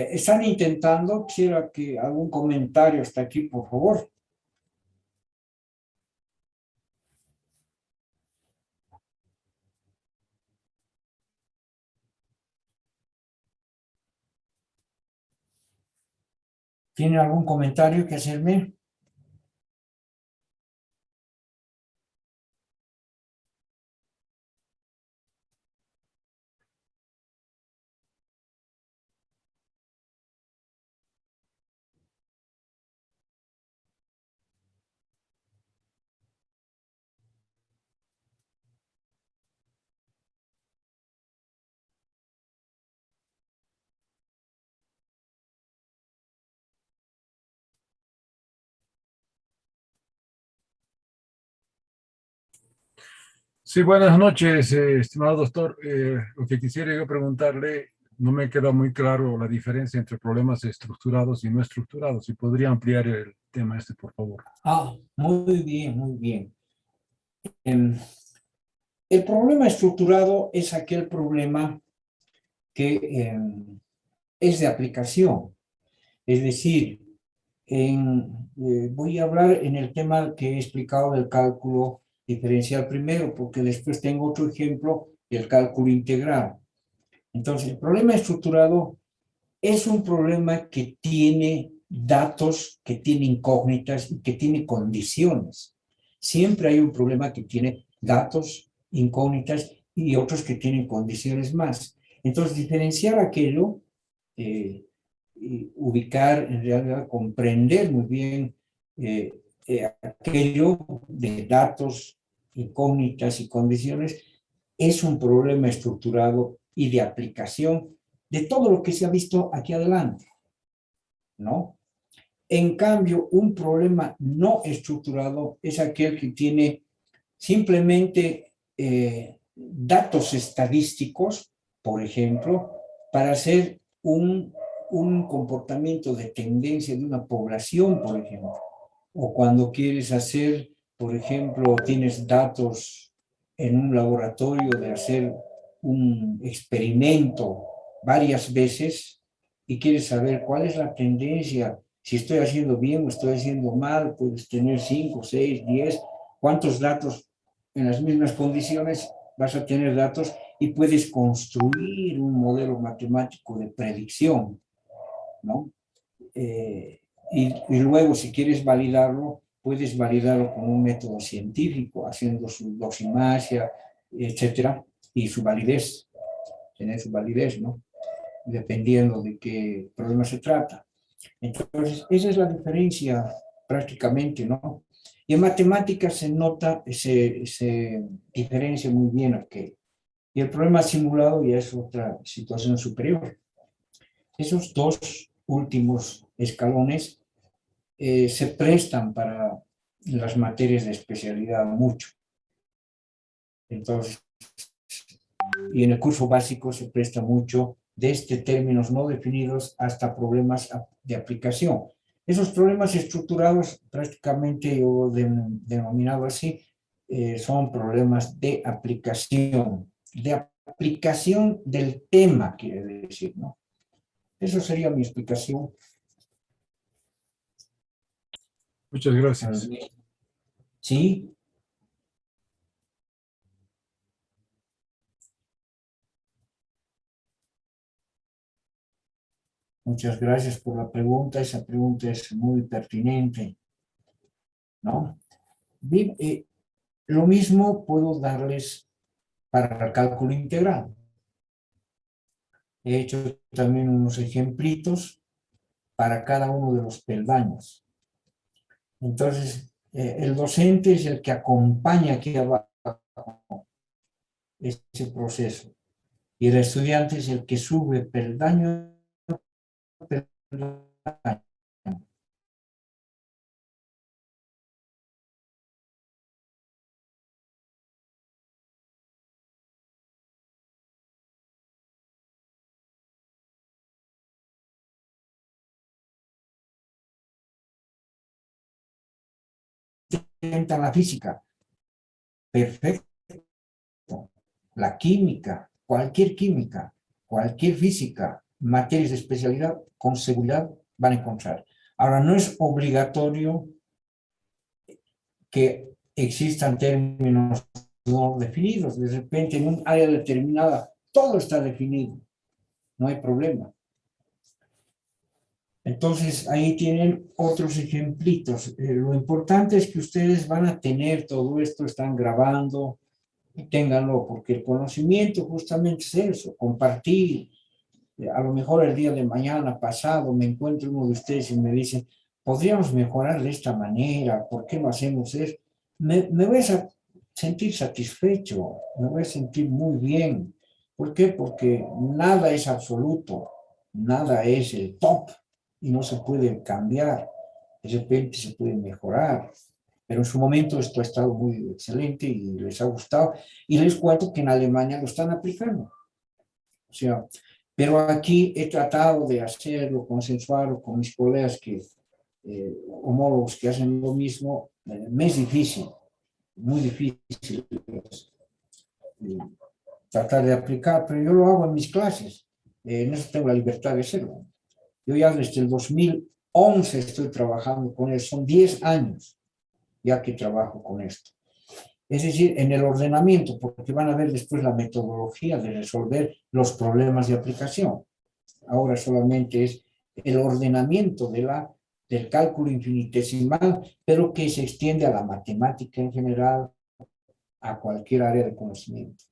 Están intentando, quisiera que algún comentario hasta aquí, por favor. ¿Tiene algún comentario que hacerme? Sí, buenas noches, estimado doctor. Lo que quisiera yo preguntarle, no me queda muy claro la diferencia entre problemas estructurados y no estructurados. Si podría ampliar el tema este, por favor. Muy bien, muy bien. Em, el problema estructurado es aquel problema que es de aplicación. Es decir, voy a hablar en el tema que he explicado del cálculo diferencial primero, porque después tengo otro ejemplo del cálculo integral. Entonces, el problema estructurado es un problema que tiene datos, que tiene incógnitas y que tiene condiciones. Siempre hay un problema que tiene datos, incógnitas y otros que tienen condiciones más. Entonces, diferenciar aquello, ubicar, en realidad, comprender muy bien aquello de datos, incógnitas y condiciones, es un problema estructurado y de aplicación de todo lo que se ha visto aquí adelante, ¿no? En cambio, un problema no estructurado es aquel que tiene simplemente datos estadísticos, por ejemplo, para hacer un comportamiento de tendencia de una población, por ejemplo. O cuando quieres hacer, por ejemplo, tienes datos en un laboratorio de hacer un experimento varias veces y quieres saber cuál es la tendencia, si estoy haciendo bien o estoy haciendo mal, puedes tener 5, 6, 10, cuántos datos en las mismas condiciones vas a tener datos y puedes construir un modelo matemático de predicción, ¿no? Y luego, si quieres validarlo, puedes validarlo con un método científico, haciendo su doximasia, etcétera, y su validez, tener su validez, ¿no? Dependiendo de qué problema se trata. Entonces, esa es la diferencia prácticamente, ¿no? Y en matemáticas se nota, se diferencia muy bien aquello. Y el problema simulado ya es otra situación superior. Esos dos últimos escalones se prestan para las materias de especialidad mucho. Entonces, y en el curso básico se presta mucho desde términos no definidos hasta problemas de aplicación. Esos problemas estructurados, prácticamente yo denominado así, son problemas de aplicación del tema, quiere decir, ¿no? Eso sería mi explicación. Muchas gracias. Sí. Muchas gracias por la pregunta. Esa pregunta es muy pertinente, ¿no? Bien, lo mismo puedo darles para el cálculo integral. He hecho también unos ejemplitos para cada uno de los peldaños. Entonces, el docente es el que acompaña aquí abajo ese proceso. Y el estudiante es el que sube peldaño a peldaño. La física, perfecto. La química, cualquier física, materias de especialidad con seguridad van a encontrar. Ahora, no es obligatorio que existan términos no definidos. De repente, en un área determinada, todo está definido. No hay problema. Entonces, ahí tienen otros ejemplitos. Lo importante es que ustedes van a tener todo esto, están grabando, y ténganlo, porque el conocimiento justamente es eso, compartir. A lo mejor el día de mañana, pasado, me encuentro uno de ustedes y me dice, podríamos mejorar de esta manera, ¿por qué no hacemos eso? Me voy a sentir satisfecho, me voy a sentir muy bien. ¿Por qué? Porque nada es absoluto, nada es el top y no se puede cambiar. De repente se puede mejorar, pero en su momento esto ha estado muy excelente y les ha gustado. Y les cuento que en Alemania lo están aplicando. O sea, pero aquí he tratado de hacerlo, consensuarlo con mis colegas homólogos que hacen lo mismo. Me es difícil, muy difícil tratar de aplicar, pero yo lo hago en mis clases. En eso tengo la libertad de hacerlo. Yo ya desde el 2011 estoy trabajando con él, son 10 años ya que trabajo con esto. Es decir, en el ordenamiento, porque van a ver después la metodología de resolver los problemas de aplicación. Ahora solamente es el ordenamiento del cálculo infinitesimal, pero que se extiende a la matemática en general, a cualquier área de conocimiento.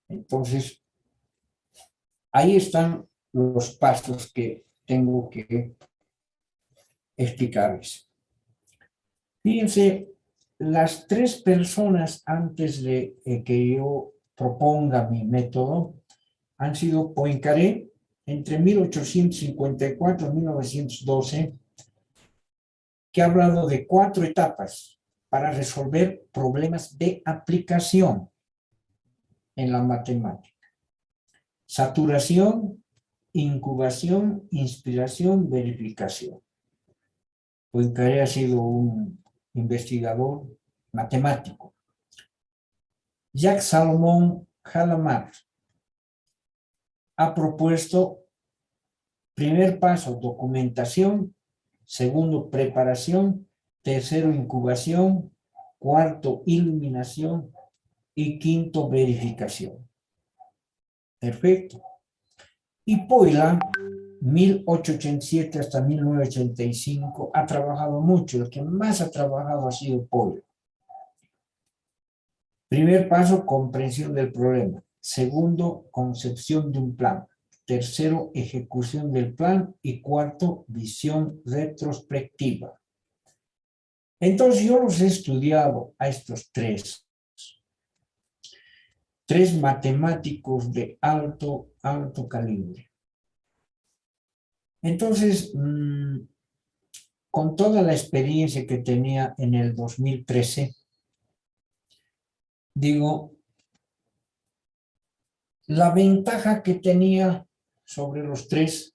Entonces, ahí están los pasos que tengo que explicarles. Fíjense, las 3 personas antes de que yo proponga mi método han sido Poincaré entre 1854 y 1912, que ha hablado de 4 etapas para resolver problemas de aplicación en la matemática. Saturación, incubación, inspiración, verificación. Poincaré ha sido un investigador matemático. Jacques Salomon Jalamat ha propuesto, primer paso, documentación, segundo, preparación, tercero, incubación, cuarto, iluminación y quinto, verificación. Perfecto. Y Poila, 1887 hasta 1985, ha trabajado mucho. El que más ha trabajado ha sido Poila. Primer paso, comprensión del problema. Segundo, concepción de un plan. Tercero, ejecución del plan. Y cuarto, visión retrospectiva. Entonces yo los he estudiado a estos tres matemáticos de alto calibre. Entonces, con toda la experiencia que tenía en el 2013, digo, la ventaja que tenía sobre los tres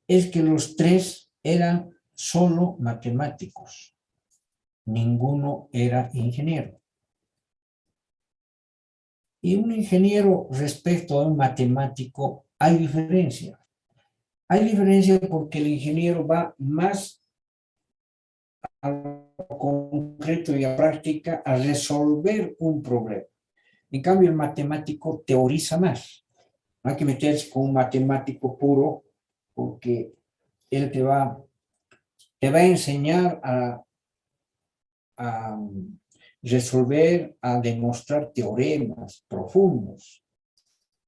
es que los tres eran solo matemáticos. Ninguno era ingeniero. Y un ingeniero respecto a un matemático hay diferencia. Hay diferencia porque el ingeniero va más a lo concreto y a práctica a resolver un problema. En cambio, el matemático teoriza más. No hay que meterse con un matemático puro porque él te va a enseñar a resolver, a demostrar teoremas profundos,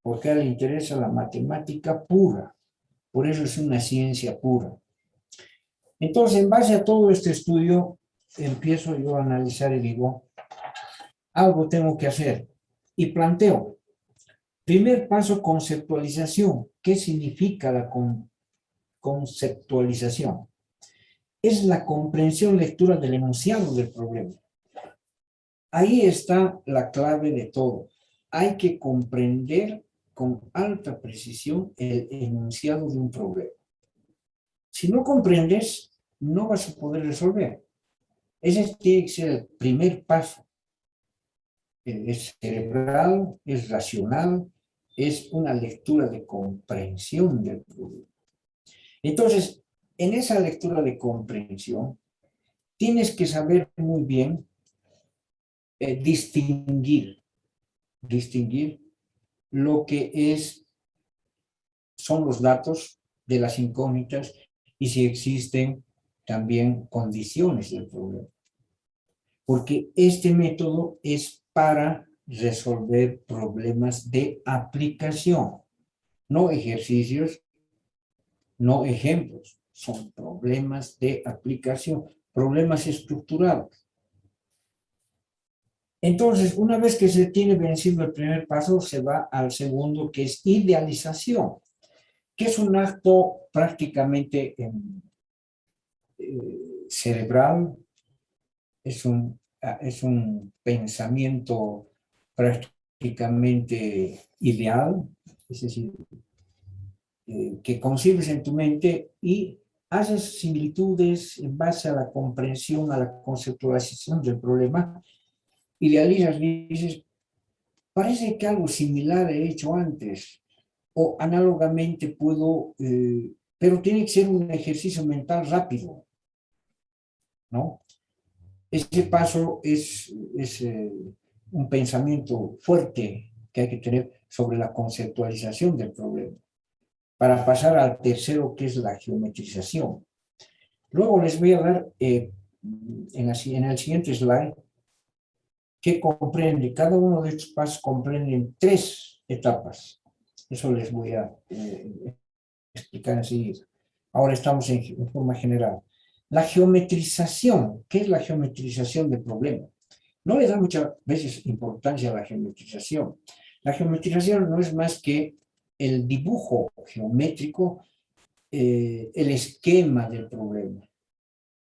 porque a él le interesa la matemática pura. Por eso es una ciencia pura. Entonces, en base a todo este estudio, empiezo yo a analizar y digo, algo tengo que hacer. Y planteo, primer paso, conceptualización. ¿Qué significa la conceptualización? Es la comprensión, lectura del enunciado del problema. Ahí está la clave de todo. Hay que comprender con alta precisión el enunciado de un problema. Si no comprendes, no vas a poder resolver. Ese tiene que ser el primer paso. Es cerebral, es racional, es una lectura de comprensión del problema. Entonces, en esa lectura de comprensión, tienes que saber muy bien distinguir lo que son los datos de las incógnitas y si existen también condiciones del problema. Porque este método es para resolver problemas de aplicación, no ejercicios, no ejemplos, son problemas de aplicación, problemas estructurados. Entonces, una vez que se tiene vencido el primer paso, se va al segundo, que es idealización, que es un acto prácticamente cerebral, es un pensamiento prácticamente ideal, es decir, que concibes en tu mente y haces similitudes en base a la comprensión, a la conceptualización del problema, idealizas y dices, parece que algo similar he hecho antes, o análogamente puedo, pero tiene que ser un ejercicio mental rápido, ¿no? Ese paso es un pensamiento fuerte que hay que tener sobre la conceptualización del problema, para pasar al tercero, que es la geometrización. Luego les voy a dar en el siguiente slide que comprende, cada uno de estos pasos comprenden 3 etapas. Eso les voy a explicar enseguida. Ahora estamos en forma general. La geometrización, ¿qué es la geometrización del problema? No le da muchas veces importancia a la geometrización. La geometrización no es más que el dibujo geométrico, el esquema del problema.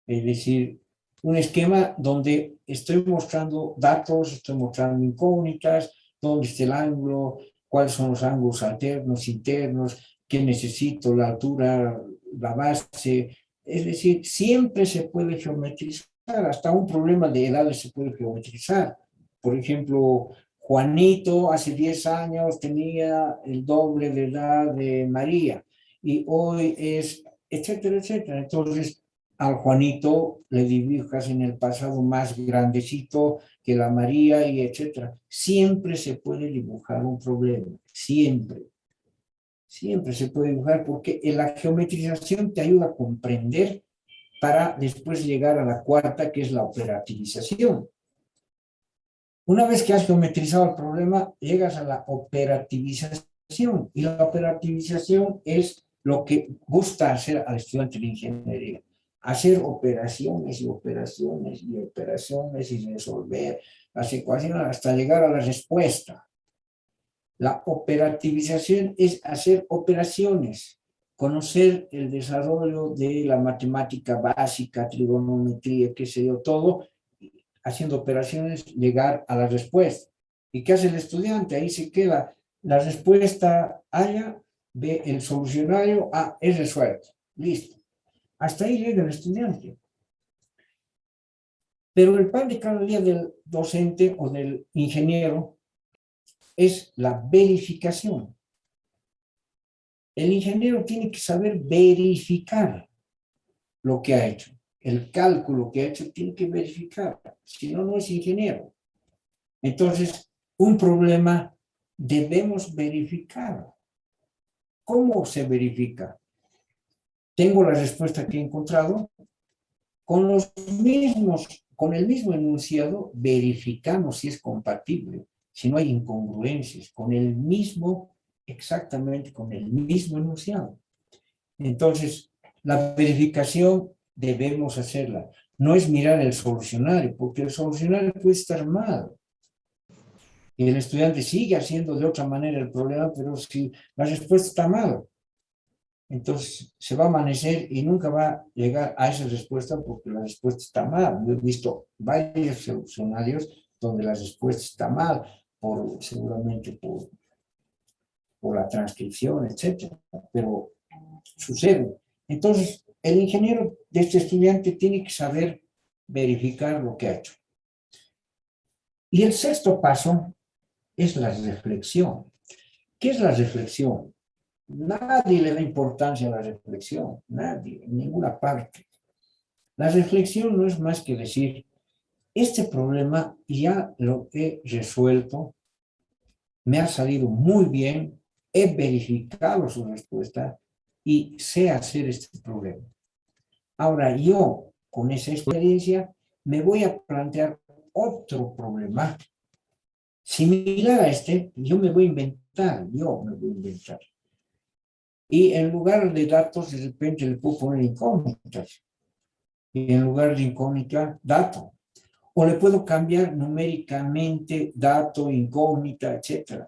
Es decir, un esquema donde estoy mostrando datos, estoy mostrando incógnitas, dónde está el ángulo, cuáles son los ángulos alternos, internos, qué necesito, la altura, la base. Es decir, siempre se puede geometrizar, hasta un problema de edades se puede geometrizar. Por ejemplo, Juanito hace 10 años tenía el doble de edad de María y hoy es, etcétera, etcétera. Entonces, al Juanito le dibujas en el pasado más grandecito que la María y etcétera. Siempre se puede dibujar un problema, siempre. Siempre se puede dibujar porque la geometrización te ayuda a comprender para después llegar a la cuarta, que es la operativización. Una vez que has geometrizado el problema, llegas a la operativización. Y la operativización es lo que gusta hacer al estudiante de ingeniería. Hacer operaciones y operaciones y operaciones y resolver las ecuaciones hasta llegar a la respuesta. La operativización es hacer operaciones, conocer el desarrollo de la matemática básica, trigonometría, qué sé yo, todo, haciendo operaciones, llegar a la respuesta. ¿Y qué hace el estudiante? Ahí se queda la respuesta A, B, el solucionario, A, es resuelto. Listo. Hasta ahí llega el estudiante. Pero el pan de cada día del docente o del ingeniero es la verificación. El ingeniero tiene que saber verificar lo que ha hecho. El cálculo que ha hecho tiene que verificar. Si no, no es ingeniero. Entonces, un problema debemos verificar. ¿Cómo se verifica? Tengo la respuesta que he encontrado. Con el mismo enunciado, verificamos si es compatible, si no hay incongruencias, exactamente con el mismo enunciado. Entonces, la verificación debemos hacerla. No es mirar el solucionario, porque el solucionario puede estar mal. Y el estudiante sigue haciendo de otra manera el problema, pero si la respuesta está mal, entonces se va a amanecer y nunca va a llegar a esa respuesta porque la respuesta está mal. Yo he visto varios solucionarios donde la respuesta está mal, seguramente por la transcripción, etcétera, pero sucede. Entonces, el ingeniero de este estudiante tiene que saber verificar lo que ha hecho. Y el sexto paso es la reflexión. ¿Qué es la reflexión? Nadie le da importancia a la reflexión, nadie, en ninguna parte. La reflexión no es más que decir, este problema ya lo he resuelto, me ha salido muy bien, he verificado su respuesta y sé hacer este problema. Ahora yo, con esa experiencia, me voy a plantear otro problema similar a este, yo me voy a inventar. Y en lugar de datos, de repente le puedo poner incógnitas. Y en lugar de incógnita, dato. O le puedo cambiar numéricamente dato, incógnita, etc.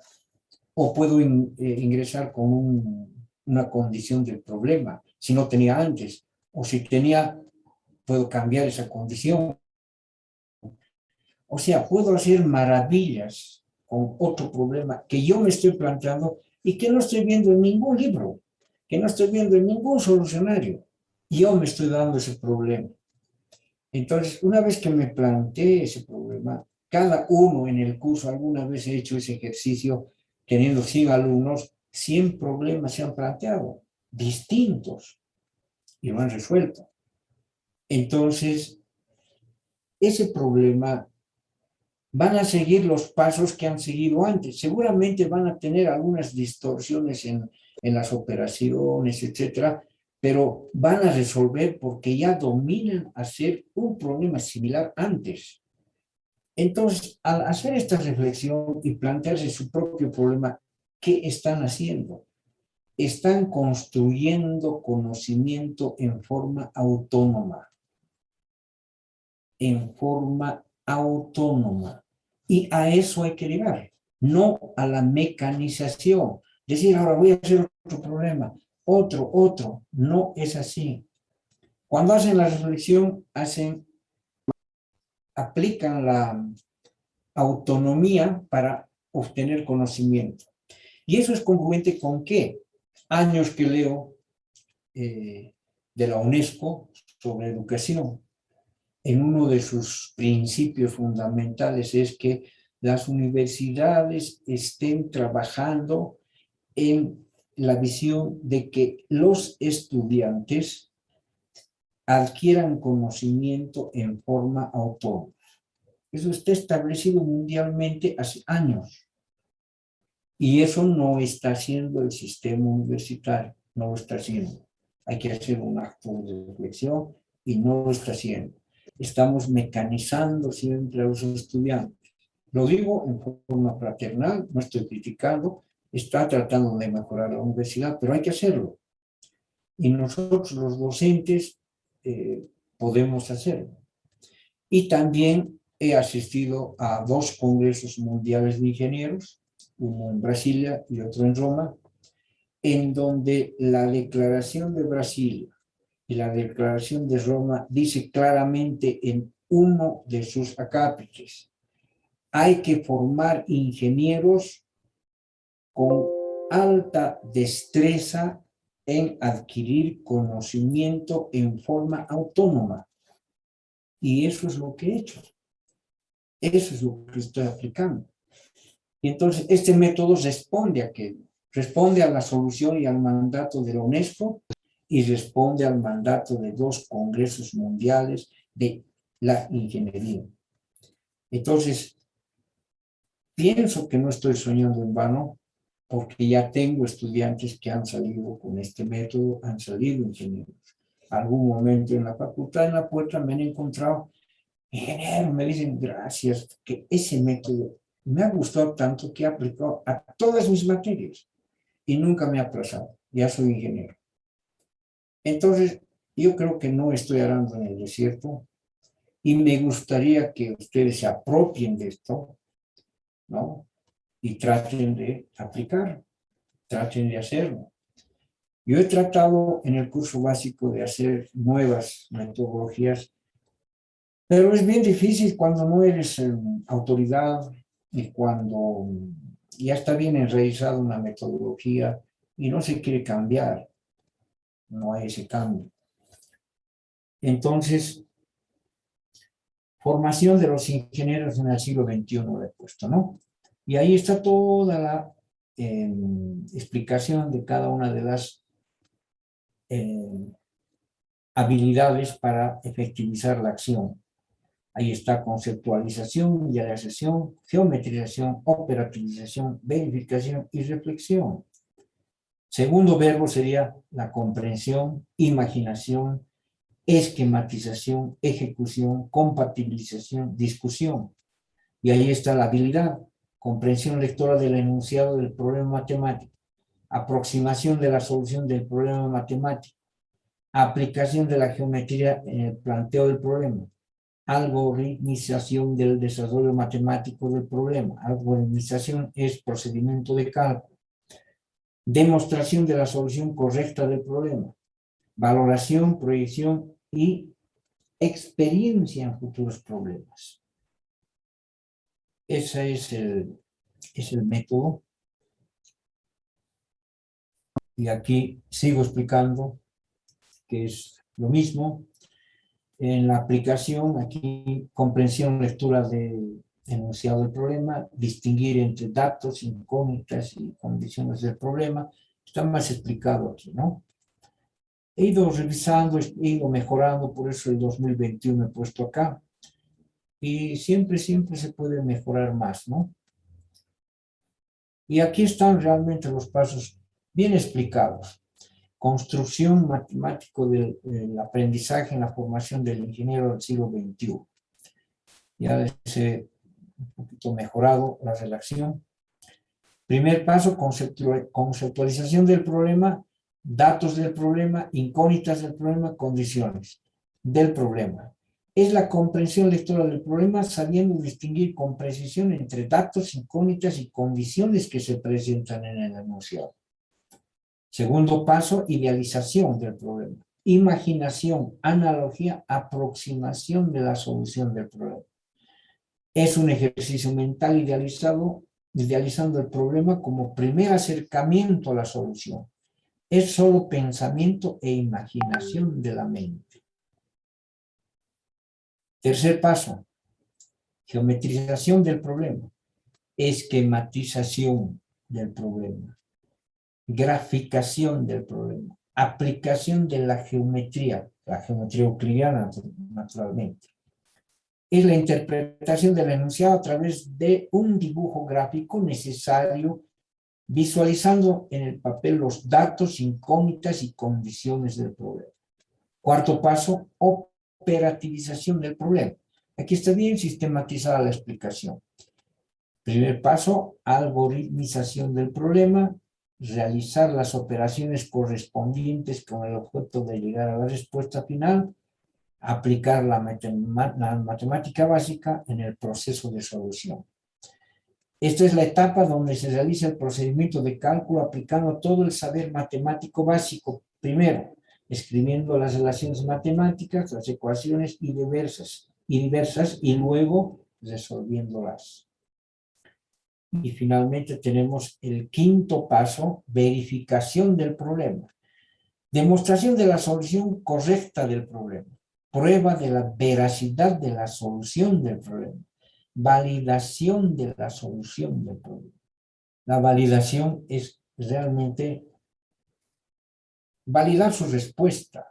O puedo ingresar con una condición del problema, si no tenía antes. O si tenía, puedo cambiar esa condición. O sea, puedo hacer maravillas con otro problema que yo me estoy planteando y que no estoy viendo en ningún libro, que no estoy viendo en ningún solucionario. Yo me estoy dando ese problema. Entonces, una vez que me planteé ese problema, cada uno en el curso, alguna vez he hecho ese ejercicio, teniendo 100 alumnos, 100 problemas se han planteado, distintos, y lo han resuelto. Entonces, ese problema van a seguir los pasos que han seguido antes. Seguramente van a tener algunas distorsiones en las operaciones, etcétera, pero van a resolver porque ya dominan hacer un problema similar antes. Entonces, al hacer esta reflexión y plantearse su propio problema, ¿qué están haciendo? Están construyendo conocimiento en forma autónoma. En forma autónoma. Y a eso hay que llegar, no a la mecanización. Decir, ahora voy a hacer otro problema, otro. No es así. Cuando hacen la reflexión, aplican la autonomía para obtener conocimiento. Y eso es congruente con ¿qué? Años que leo de la UNESCO sobre educación. En uno de sus principios fundamentales es que las universidades estén trabajando en la visión de que los estudiantes adquieran conocimiento en forma autónoma. Eso está establecido mundialmente hace años. Y eso no está haciendo el sistema universitario, no lo está haciendo. Hay que hacer un acto de reflexión y no lo está haciendo. Estamos mecanizando siempre a los estudiantes. Lo digo en forma fraternal, no estoy criticando, está tratando de mejorar la universidad, pero hay que hacerlo. Y nosotros los docentes podemos hacerlo. Y también he asistido a 2 congresos mundiales de ingenieros, uno en Brasilia y otro en Roma, en donde la Declaración de Brasilia y la Declaración de Roma dice claramente en uno de sus acápites, hay que formar ingenieros con alta destreza en adquirir conocimiento en forma autónoma. Y eso es lo que he hecho. Eso es lo que estoy aplicando. Y entonces este método responde a aquello. Responde a la solución y al mandato de la UNESCO y responde al mandato de 2 congresos mundiales de la ingeniería. Entonces, pienso que no estoy soñando en vano porque ya tengo estudiantes que han salido con este método, han salido ingenieros. Algún momento en la facultad, en la puerta, me han encontrado, ingeniero, me dicen gracias, que ese método me ha gustado tanto que he aplicado a todas mis materias y nunca me ha aplazado. Ya soy ingeniero. Entonces, yo creo que no estoy arando en el desierto y me gustaría que ustedes se apropien de esto, ¿no? Y traten de aplicar, traten de hacerlo. Yo he tratado en el curso básico de hacer nuevas metodologías, pero es bien difícil cuando no eres autoridad y cuando ya está bien enraizada una metodología y no se quiere cambiar, no hay ese cambio. Entonces, formación de los ingenieros en el siglo XXI le he puesto, ¿no? Y ahí está toda la explicación de cada una de las habilidades para efectivizar la acción. Ahí está conceptualización, idealización, geometrización, operativización, verificación y reflexión. Segundo verbo sería la comprensión, imaginación, esquematización, ejecución, compatibilización, discusión. Y ahí está la habilidad, comprensión lectora del enunciado del problema matemático, aproximación de la solución del problema matemático, aplicación de la geometría en el planteo del problema, algoritmización del desarrollo matemático del problema. Algoritmización es procedimiento de cálculo. Demostración de la solución correcta del problema. Valoración, proyección y experiencia en futuros problemas. Ese es el método. Y aquí sigo explicando que es lo mismo. En la aplicación, aquí, comprensión, lectura del enunciado del problema, distinguir entre datos, incógnitas y condiciones del problema, está más explicado aquí, ¿no? He ido revisando, he ido mejorando, por eso el 2021 he puesto acá, y siempre se puede mejorar más, ¿no? Y aquí están realmente los pasos bien explicados. Construcción matemático del aprendizaje en la formación del ingeniero del siglo XXI. Ya es un poquito mejorado la redacción. Primer paso, conceptualización del problema, datos del problema, incógnitas del problema, condiciones del problema. Es la comprensión lectora del problema sabiendo distinguir con precisión entre datos, incógnitas y condiciones que se presentan en el enunciado. Segundo paso, idealización del problema. Imaginación, analogía, aproximación de la solución del problema. Es un ejercicio mental idealizando el problema como primer acercamiento a la solución. Es solo pensamiento e imaginación de la mente. Tercer paso, geometrización del problema. Esquematización del problema. Graficación del problema, aplicación de la geometría euclidiana, naturalmente. Es la interpretación del enunciado a través de un dibujo gráfico necesario, visualizando en el papel los datos, incógnitas y condiciones del problema. Cuarto paso, operativización del problema. Aquí está bien sistematizada la explicación. Primer paso, algoritmización del problema. Realizar las operaciones correspondientes con el objeto de llegar a la respuesta final, aplicar la matemática básica en el proceso de solución. Esta es la etapa donde se realiza el procedimiento de cálculo aplicando todo el saber matemático básico. Primero, escribiendo las relaciones matemáticas, las ecuaciones y diversas, y luego resolviéndolas. Y finalmente tenemos el quinto paso, verificación del problema. Demostración de la solución correcta del problema. Prueba de la veracidad de la solución del problema. Validación de la solución del problema. La validación es realmente validar su respuesta.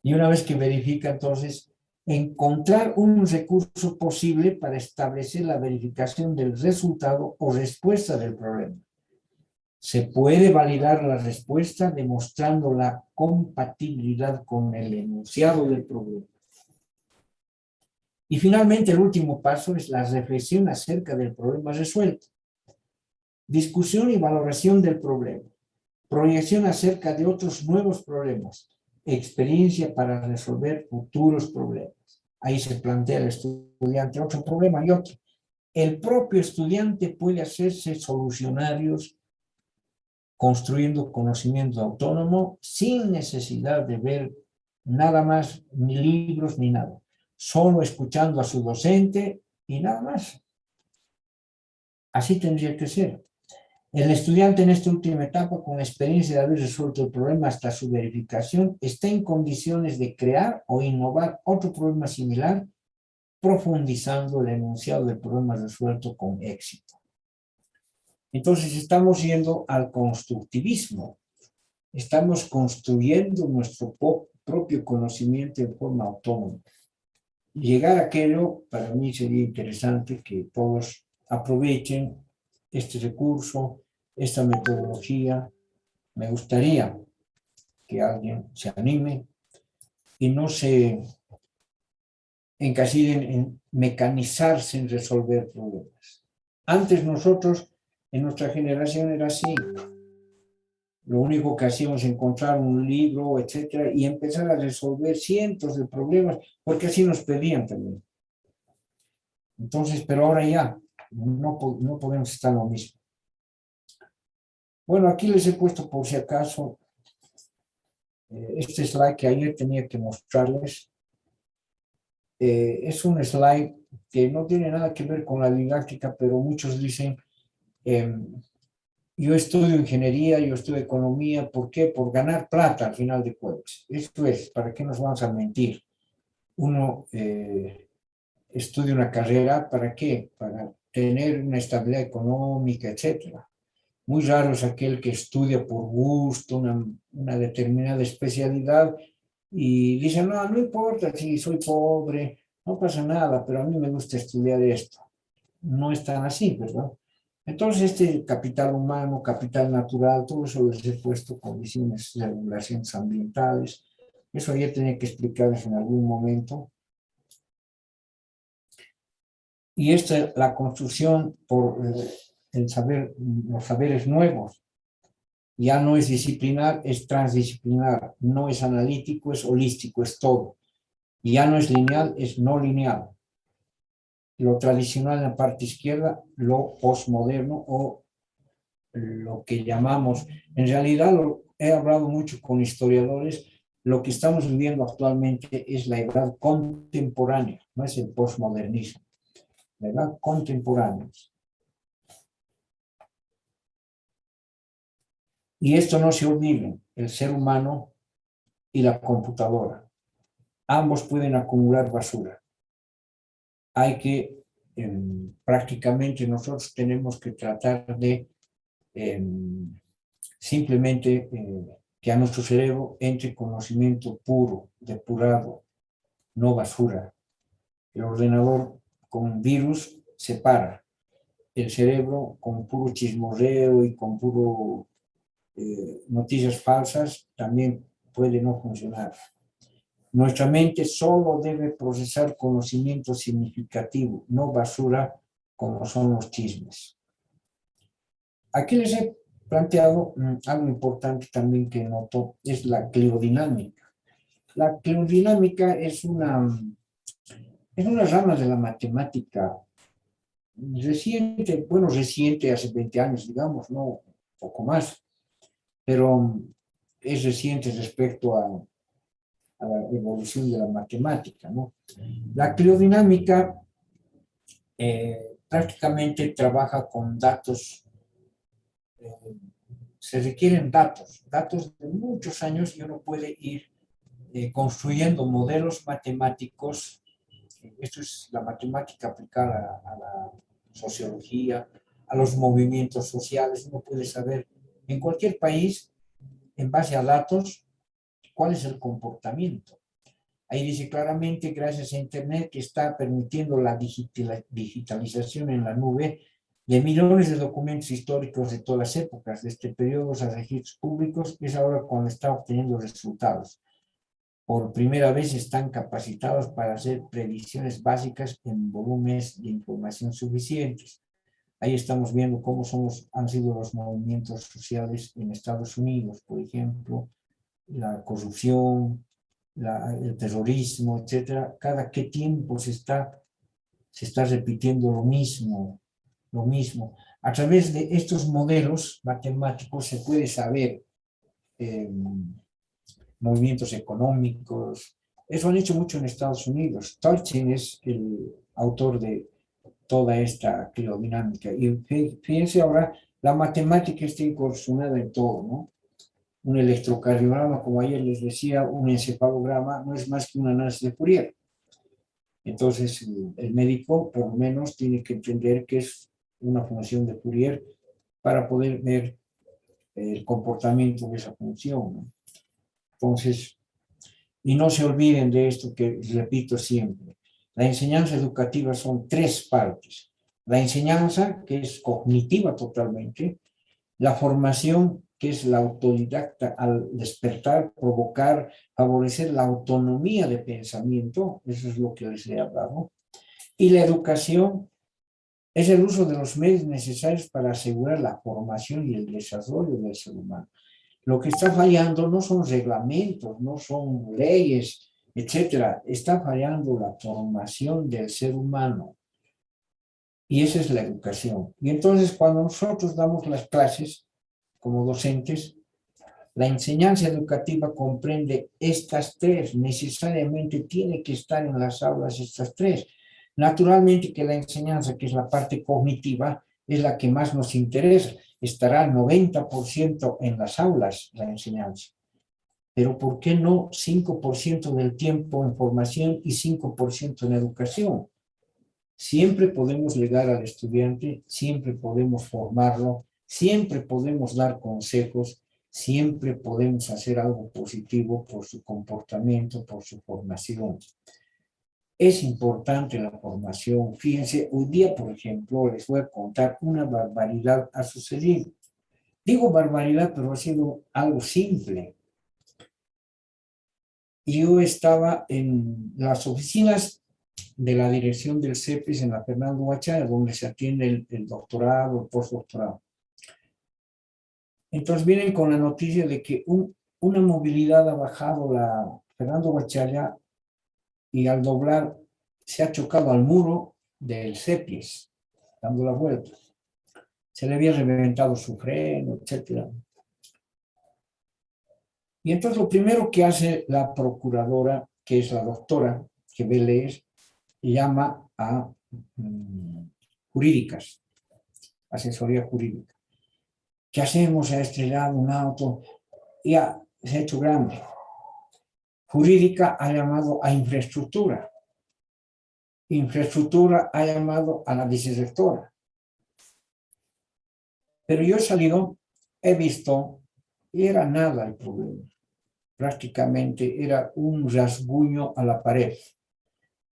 Y una vez que verifica, entonces, encontrar un recurso posible para establecer la verificación del resultado o respuesta del problema. Se puede validar la respuesta demostrando la compatibilidad con el enunciado del problema. Y finalmente, el último paso es la reflexión acerca del problema resuelto. Discusión y valoración del problema. Proyección acerca de otros nuevos problemas. Experiencia para resolver futuros problemas. Ahí se plantea al estudiante otro problema y otro. El propio estudiante puede hacerse solucionarios construyendo conocimiento autónomo sin necesidad de ver nada más, ni libros ni nada. Solo escuchando a su docente y nada más. Así tendría que ser. El estudiante en esta última etapa, con la experiencia de haber resuelto el problema hasta su verificación, está en condiciones de crear o innovar otro problema similar, profundizando el enunciado del problema resuelto con éxito. Entonces estamos yendo al constructivismo. Estamos construyendo nuestro propio conocimiento en forma autónoma. Llegar a aquello, para mí sería interesante que todos aprovechen este recurso, esta metodología. Me gustaría que alguien se anime y no se encasillen en mecanizarse en resolver problemas. Antes nosotros, en nuestra generación era así. Lo único que hacíamos es encontrar un libro, etcétera, y empezar a resolver cientos de problemas, porque así nos pedían también. Entonces, pero ahora ya, no podemos estar lo mismo. Bueno, aquí les he puesto por si acaso este slide que ayer tenía que mostrarles. Es un slide que no tiene nada que ver con la didáctica, pero muchos dicen, yo estudio ingeniería, yo estudio economía, ¿por qué? Por ganar plata al final de cuentas. Esto es, ¿para qué nos vamos a mentir? Uno estudia una carrera, ¿para qué? Para tener una estabilidad económica, etcétera. Muy raro es aquel que estudia por gusto una determinada especialidad y dice, no importa si soy pobre, no pasa nada, pero a mí me gusta estudiar esto. No es tan así, ¿verdad? Entonces, este capital humano, capital natural, todo eso les he puesto condiciones de regulaciones ambientales. Eso ya tenía que explicarles en algún momento. Y esta es la construcción por el saber, los saberes nuevos. Ya no es disciplinar, es transdisciplinar. No es analítico, es holístico, es todo. Y ya no es lineal, es no lineal. Lo tradicional en la parte izquierda, lo postmoderno o lo que llamamos, en realidad he hablado mucho con historiadores, lo que estamos viviendo actualmente es la edad contemporánea, no es el postmodernismo, la edad contemporánea. Y esto no se olvide, el ser humano y la computadora, ambos pueden acumular basura. Hay que, prácticamente nosotros tenemos que tratar de simplemente que a nuestro cerebro entre conocimiento puro, depurado, no basura. El ordenador con virus se para. El cerebro con puro chismorreo y con puro noticias falsas también puede no funcionar. Nuestra mente solo debe procesar conocimiento significativo, no basura como son los chismes. Aquí les he planteado algo importante también que noto, es la cliodinámica. La cliodinámica es una rama de la matemática reciente, bueno, reciente, hace 20 años, digamos, no, un poco más, pero es reciente respecto a la evolución de la matemática, ¿no? La cliodinámica prácticamente trabaja con datos, se requieren datos de muchos años y uno puede ir construyendo modelos matemáticos. Esto es la matemática aplicada a la sociología, a los movimientos sociales. Uno puede saber en cualquier país, en base a datos, cuál es el comportamiento. Ahí dice claramente, gracias a Internet, que está permitiendo la digitalización en la nube de millones de documentos históricos de todas las épocas, desde periodos a registros públicos, es ahora cuando está obteniendo resultados. Por primera vez están capacitados para hacer predicciones básicas en volúmenes de información suficientes. Ahí estamos viendo cómo han sido los movimientos sociales en Estados Unidos, por ejemplo, la corrupción, el terrorismo, etcétera. Cada qué tiempo se está repitiendo lo mismo. A través de estos modelos matemáticos se puede saber movimientos económicos. Eso han hecho mucho en Estados Unidos. Tolkien es el autor de toda esta cliodinámica. Y fíjense ahora, la matemática está incursionada en todo, ¿no? Un electrocardiograma, como ayer les decía, un encefalograma, no es más que un análisis de Fourier. Entonces, el médico, por lo menos, tiene que entender que es una función de Fourier para poder ver el comportamiento de esa función, ¿no? Entonces, y no se olviden de esto que repito siempre. La enseñanza educativa son tres partes. La enseñanza, que es cognitiva totalmente, la formación, que es la autodidacta al despertar, provocar, favorecer la autonomía de pensamiento, eso es lo que les he hablado, y la educación es el uso de los medios necesarios para asegurar la formación y el desarrollo del ser humano. Lo que está fallando no son reglamentos, no son leyes, etcétera. Está fallando la formación del ser humano. Y esa es la educación. Y entonces, cuando nosotros damos las clases como docentes, la enseñanza educativa comprende estas tres. Necesariamente tiene que estar en las aulas estas tres. Naturalmente que la enseñanza, que es la parte cognitiva, es la que más nos interesa. Estará al 90% en las aulas la enseñanza. Pero ¿por qué no 5% del tiempo en formación y 5% en educación? Siempre podemos llegar al estudiante, siempre podemos formarlo, siempre podemos dar consejos, siempre podemos hacer algo positivo por su comportamiento, por su formación. Es importante la formación. Fíjense, hoy día, por ejemplo, les voy a contar una barbaridad ha sucedido. Digo barbaridad, pero ha sido algo simple. Yo estaba en las oficinas de la dirección del CEPES en la Fernando Huachaya, donde se atiende el doctorado, el postdoctorado. Entonces vienen con la noticia de que una movilidad ha bajado la Fernando Huachaya y al doblar se ha chocado al muro del CEPES, dando la vuelta. Se le había reventado su freno, etc. Y entonces lo primero que hace la procuradora, que es la doctora que Vélez, llama a jurídicas, asesoría jurídica. ¿Qué hacemos? Se ha estrellado un auto, ya se ha hecho grande. Jurídica ha llamado a infraestructura. Infraestructura ha llamado a la vicerrectora. Pero yo he salido, he visto, y era nada el problema. Prácticamente era un rasguño a la pared.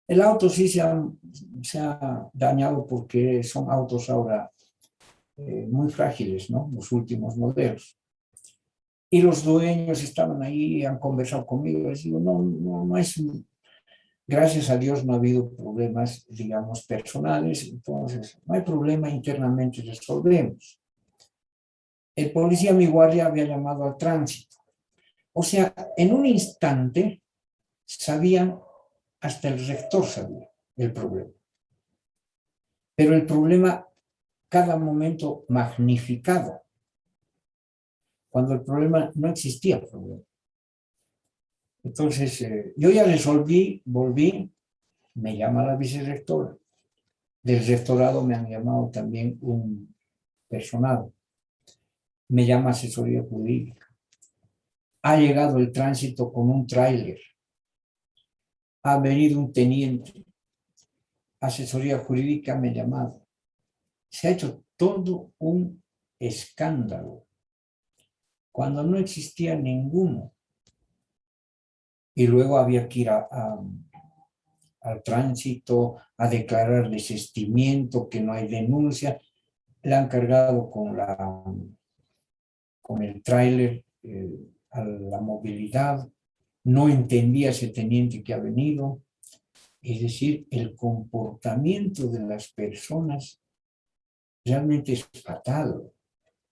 El auto sí se ha dañado porque son autos ahora muy frágiles, ¿no? Los últimos modelos. Y los dueños estaban ahí, han conversado conmigo, les digo, no es, gracias a Dios no ha habido problemas, digamos, personales, entonces no hay problema, internamente resolvemos. El policía, mi guardia, había llamado al tránsito. O sea, en un instante sabían, hasta el rector sabía el problema. Pero el problema cada momento magnificado, cuando el problema no existía el problema. Entonces, yo ya resolví, volví, me llama la vicerrectora. Del rectorado me han llamado también un personal. Me llama asesoría jurídica. Ha llegado el tránsito con un tráiler. Ha venido un teniente. Asesoría jurídica me ha llamado. Se ha hecho todo un escándalo cuando no existía ninguno. Y luego había que ir al tránsito a declarar desistimiento, que no hay denuncia. Le han cargado con el tráiler a la movilidad. No entendía ese teniente que ha venido. Es decir, el comportamiento de las personas realmente es fatal.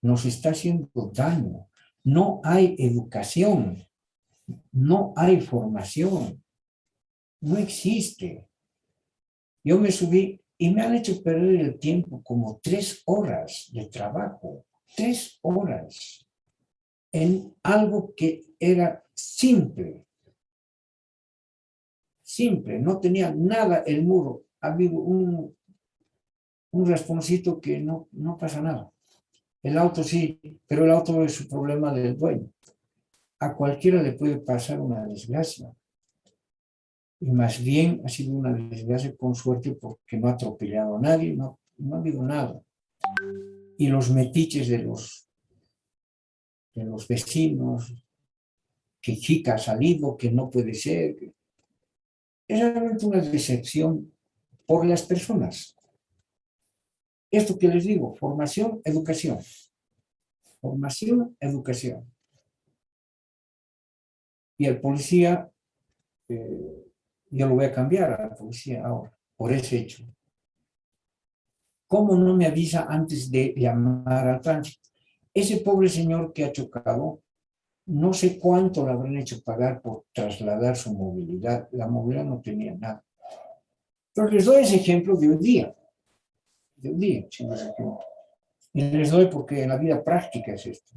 Nos está haciendo daño. No hay educación. No hay formación. No existe. Yo me subí y me han hecho perder el tiempo como 3 horas de trabajo. 3 horas en algo que era simple. Simple, no tenía nada el muro. Ha habido un rasponcito que no pasa nada. El auto sí, pero el auto es su problema del dueño. A cualquiera le puede pasar una desgracia. Y más bien ha sido una desgracia con suerte porque no ha atropellado a nadie, no ha habido nada. y los metiches de los vecinos, que chica ha salido, que no puede ser. Es realmente una decepción por las personas. Esto que les digo, formación, educación. Formación, educación. Y el policía, yo lo voy a cambiar a la policía ahora, por ese hecho. ¿Cómo no me avisa antes de llamar al tránsito? Ese pobre señor que ha chocado, no sé cuánto le habrán hecho pagar por trasladar su movilidad. La movilidad no tenía nada. Pero les doy ese ejemplo de hoy día. De hoy día, y les doy porque en la vida práctica es esto.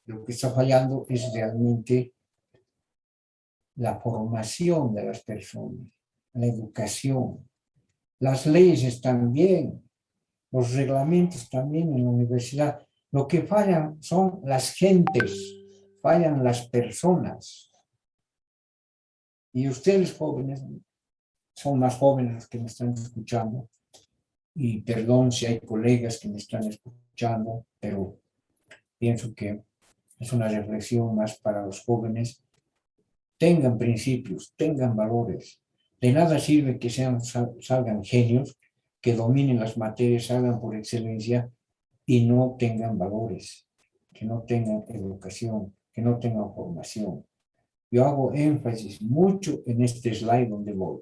Lo que está fallando es realmente la formación de las personas, la educación. Las leyes están bien, los reglamentos también en la universidad. Lo que fallan son las gentes, fallan las personas. Y ustedes jóvenes, son más jóvenes los que me están escuchando, y perdón si hay colegas que me están escuchando, pero pienso que es una reflexión más para los jóvenes. Tengan principios, tengan valores. De nada sirve que salgan genios, que dominen las materias, salgan por excelencia y no tengan valores, que no tengan educación, que no tengan formación. Yo hago énfasis mucho en este slide donde voy,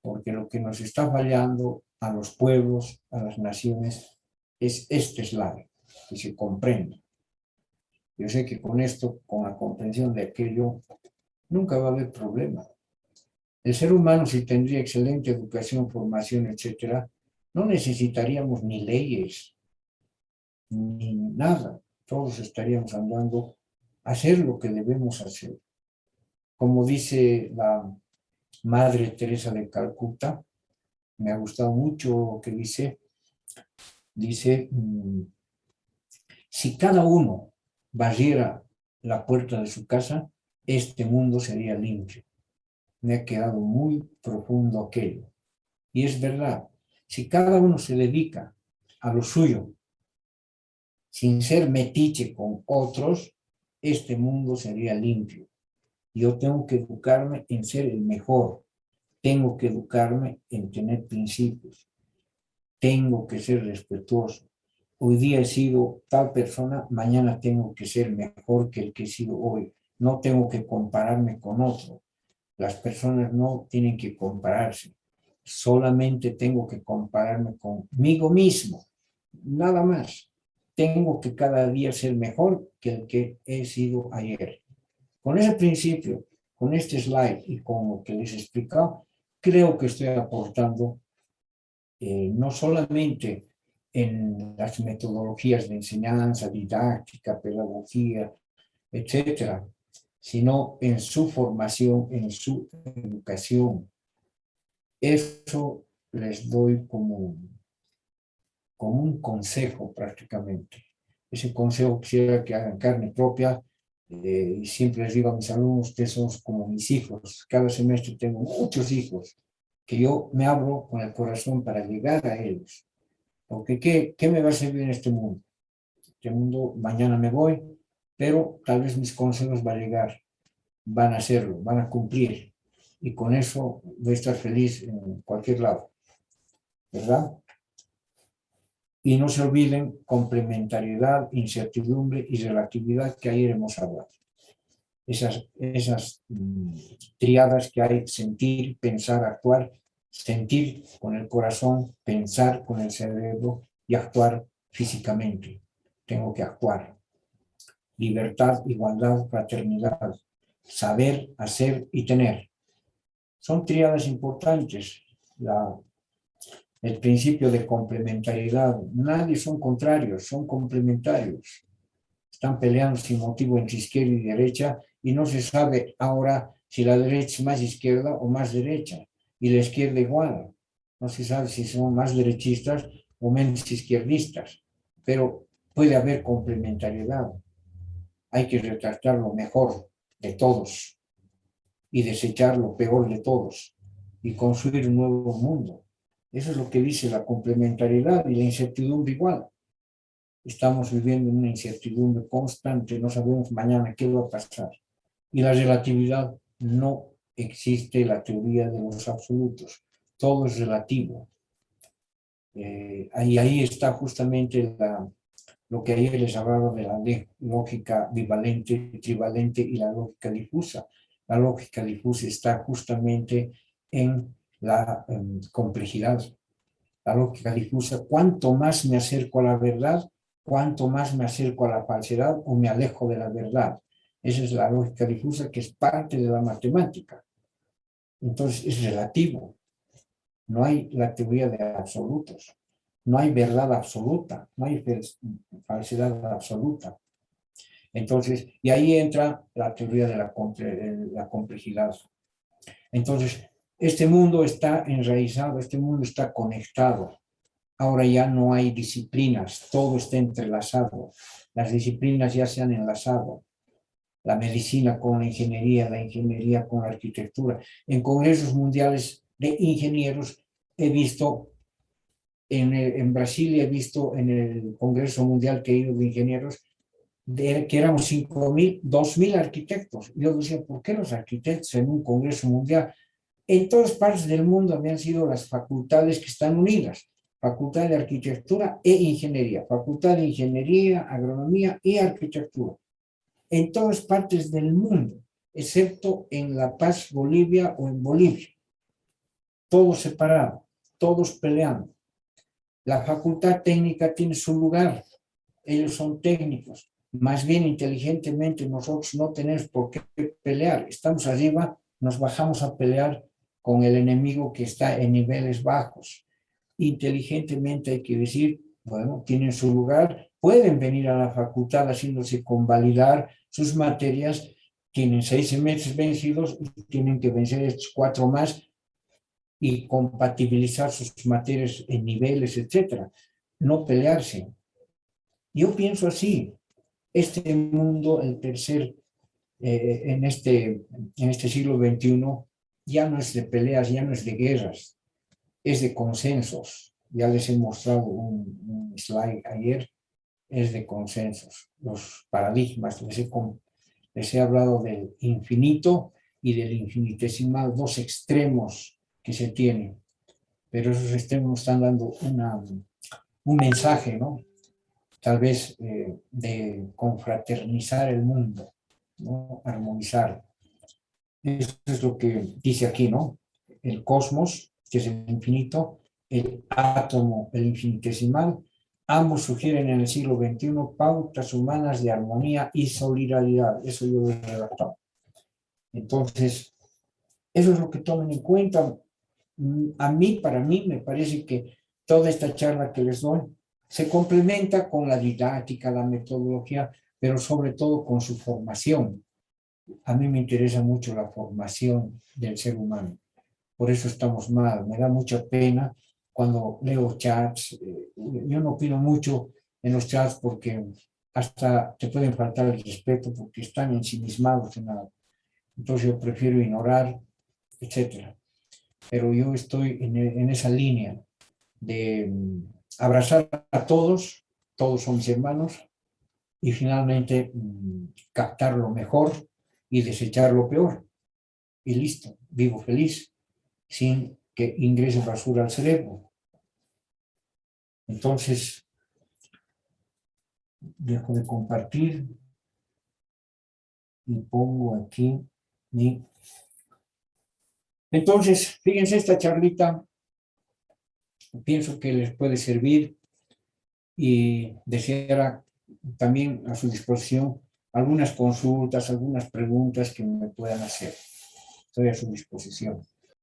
porque lo que nos está fallando a los pueblos, a las naciones, es este slide, que se comprenda. Yo sé que con esto, con la comprensión de aquello, nunca va a haber problema. El ser humano, si tendría excelente educación, formación, etcétera, no necesitaríamos ni leyes, ni nada. Todos estaríamos andando a hacer lo que debemos hacer. Como dice la Madre Teresa de Calcuta, me ha gustado mucho lo que dice, si cada uno barriera la puerta de su casa, este mundo sería limpio. Me ha quedado muy profundo aquello. Y es verdad, si cada uno se dedica a lo suyo, sin ser metiche con otros, este mundo sería limpio. Yo tengo que educarme en ser el mejor, tengo que educarme en tener principios, tengo que ser respetuoso. Hoy día he sido tal persona, mañana tengo que ser mejor que el que he sido hoy. No tengo que compararme con otro. Las personas no tienen que compararse. Solamente tengo que compararme conmigo mismo. Nada más. Tengo que cada día ser mejor que el que he sido ayer. Con ese principio, con este slide y con lo que les he explicado, creo que estoy aportando no solamente en las metodologías de enseñanza, didáctica, pedagogía, etcétera, sino en su formación, en su educación. Eso les doy como un consejo prácticamente. Ese consejo quisiera que hagan carne propia, y siempre les digo a mis alumnos, ustedes son como mis hijos. Cada semestre tengo muchos hijos que yo me abro con el corazón para llegar a ellos. Porque ¿qué me va a servir en este mundo? Este mundo, mañana me voy, pero tal vez mis consejos van a llegar, van a hacerlo, van a cumplir. Y con eso voy a estar feliz en cualquier lado, ¿verdad? Y no se olviden complementariedad, incertidumbre y relatividad, que ayer hemos hablado. Esas triadas que hay: sentir, pensar, actuar. Sentir con el corazón, pensar con el cerebro y actuar físicamente. Tengo que actuar. Libertad, igualdad, fraternidad. Saber, hacer y tener. Son triadas importantes. El principio de complementariedad. Nadie son contrarios, son complementarios. Están peleando sin motivo entre izquierda y derecha y no se sabe ahora si la derecha es más izquierda o más derecha, y la izquierda igual. No se sabe si son más derechistas o menos izquierdistas, pero puede haber complementariedad. Hay que retratar lo mejor de todos y desechar lo peor de todos y construir un nuevo mundo. Eso es lo que dice la complementariedad y la incertidumbre igual. Estamos viviendo una incertidumbre constante, no sabemos mañana qué va a pasar. Y la relatividad, no existe la teoría de los absolutos, todo es relativo. Ahí está justamente lo que ayer les hablaba de la lógica bivalente, trivalente y la lógica difusa. La lógica difusa está justamente en la complejidad. La lógica difusa, cuanto más me acerco a la verdad, cuanto más me acerco a la falsedad o me alejo de la verdad. Esa es la lógica difusa, que es parte de la matemática. Entonces es relativo. No hay la teoría de absolutos. No hay verdad absoluta. No hay falsedad absoluta. Entonces, y ahí entra la teoría de la complejidad. Entonces, este mundo está enraizado, este mundo está conectado. Ahora ya no hay disciplinas, todo está entrelazado. Las disciplinas ya se han enlazado. La medicina con la ingeniería con la arquitectura. En congresos mundiales de ingenieros he visto, en Brasil he visto en el Congreso Mundial que he ido de ingenieros, que éramos 5.000, 2.000 arquitectos. Yo decía, ¿por qué los arquitectos en un Congreso Mundial? En todas partes del mundo habían sido las facultades que están unidas. Facultad de Arquitectura e Ingeniería, Facultad de Ingeniería, Agronomía y Arquitectura. En todas partes del mundo, excepto en La Paz, Bolivia o en Bolivia. Todos separados, todos peleando. La Facultad Técnica tiene su lugar, ellos son técnicos. Más bien inteligentemente nosotros no tenemos por qué pelear. Estamos arriba, nos bajamos a pelear con el enemigo que está en niveles bajos. Inteligentemente hay que decir, bueno, tienen su lugar, pueden venir a la facultad haciéndose convalidar sus materias, tienen 6 semestres vencidos, tienen que vencer estos 4 más y compatibilizar sus materias en niveles, etcétera. No pelearse. Yo pienso así, este mundo, el tercer, en este siglo XXI, ya no es de peleas, ya no es de guerras, es de consensos. Ya les he mostrado un slide ayer, es de consensos. Los paradigmas, les he hablado del infinito y del infinitesimal, dos extremos que se tienen, pero esos extremos están dando un mensaje, ¿no? Tal vez de confraternizar el mundo, ¿no? Armonizar. Eso es lo que dice aquí, ¿no? El cosmos, que es el infinito, el átomo, el infinitesimal, ambos sugieren en el siglo XXI pautas humanas de armonía y solidaridad. Eso yo lo he redactado. Entonces, eso es lo que tomen en cuenta. Para mí, me parece que toda esta charla que les doy se complementa con la didáctica, la metodología, pero sobre todo con su formación. A mí me interesa mucho la formación del ser humano. Por eso estamos mal. Me da mucha pena cuando leo chats. Yo no opino mucho en los chats porque hasta te pueden faltar el respeto porque están ensimismados en nada. Entonces yo prefiero ignorar, etcétera. Pero yo estoy en esa línea de abrazar a todos, todos son mis hermanos, y finalmente captar lo mejor y desechar lo peor. Y listo, vivo feliz, sin que ingrese basura al cerebro. Entonces, dejo de compartir y pongo aquí mi... Entonces, fíjense esta charlita, pienso que les puede servir y deseara también a su disposición algunas consultas, algunas preguntas que me puedan hacer. Estoy a su disposición.